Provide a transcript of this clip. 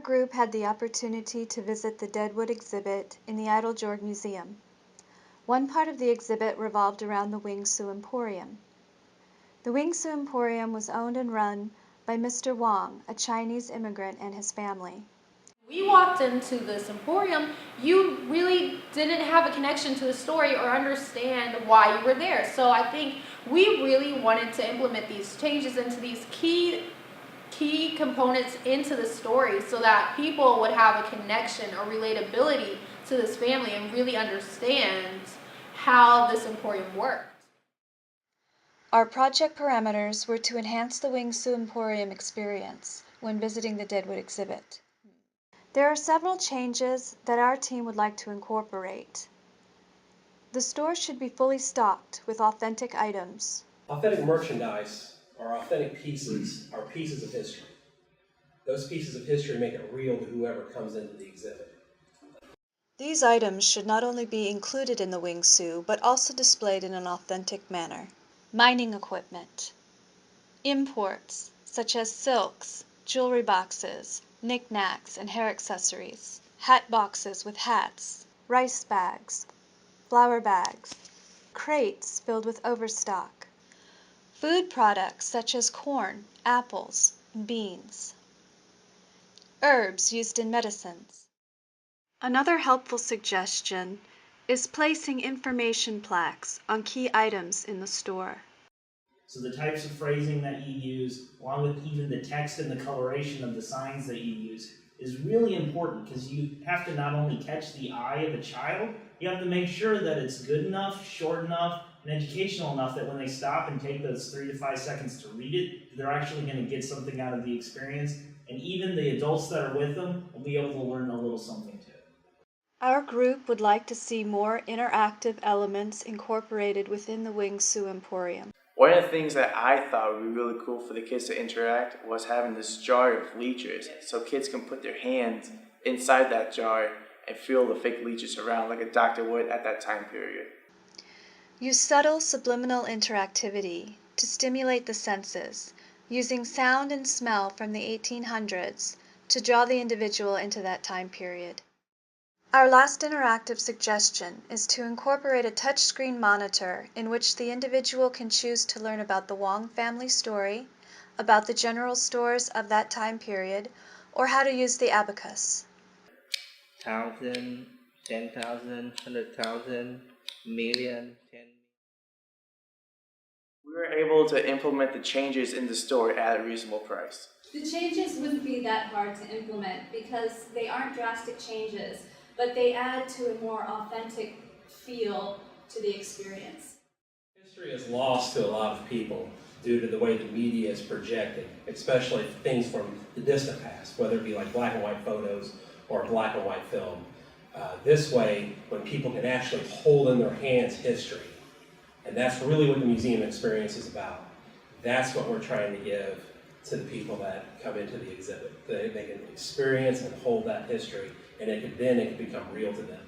group had the opportunity to visit the Deadwood Exhibit in the Eiteljorg Museum. One part of the exhibit revolved around the Wing Tsue Emporium. The Wing Tsue Emporium was owned and run by Mr. Wang, a Chinese immigrant, and his family. We walked into this emporium, you really didn't have a connection to the story or understand why you were there. So I think we really wanted to implement these changes into these key components into the story so that people would have a connection or relatability to this family and really understand how this emporium worked. Our project parameters were to enhance the Wing Tsue Emporium experience when visiting the Deadwood Exhibit. There are several changes that our team would like to incorporate. The store should be fully stocked with authentic items. Authentic merchandise or authentic pieces are pieces of history. Those pieces of history make it real to whoever comes into the exhibit. These items should not only be included in the Wing Tsue, but also displayed in an authentic manner. Mining equipment. Imports, such as silks, jewelry boxes, knickknacks and hair accessories, hat boxes with hats, rice bags, flour bags, crates filled with overstock, food products such as corn, apples, and beans, herbs used in medicines. Another helpful suggestion is placing information plaques on key items in the store. So the types of phrasing that you use, along with even the text and the coloration of the signs that you use, is really important because you have to not only catch the eye of a child, you have to make sure that it's good enough, short enough, and educational enough that when they stop and take those 3 to 5 seconds to read it, they're actually going to get something out of the experience. And even the adults that are with them will be able to learn a little something too. Our group would like to see more interactive elements incorporated within the Wing Tsue Emporium. One of the things that I thought would be really cool for the kids to interact was having this jar of leeches so kids can put their hands inside that jar and feel the fake leeches around like a doctor would at that time period. Use subtle subliminal interactivity to stimulate the senses, using sound and smell from the 1800s to draw the individual into that time period. Our last interactive suggestion is to incorporate a touchscreen monitor in which the individual can choose to learn about the Wang family story, about the general stores of that time period, or how to use the abacus. 1,000, 10,000, 100,000, million, 10. We were able to implement the changes in the store at a reasonable price. The changes wouldn't be that hard to implement because they aren't drastic changes, but they add to a more authentic feel to the experience. History is lost to a lot of people due to the way the media is projecting, especially things from the distant past, whether it be like black and white photos or black and white film. This way, when people can actually hold in their hands history, and that's really what the museum experience is about. That's what we're trying to give to the people that come into the exhibit. They can experience and hold that history, and it can become real to them.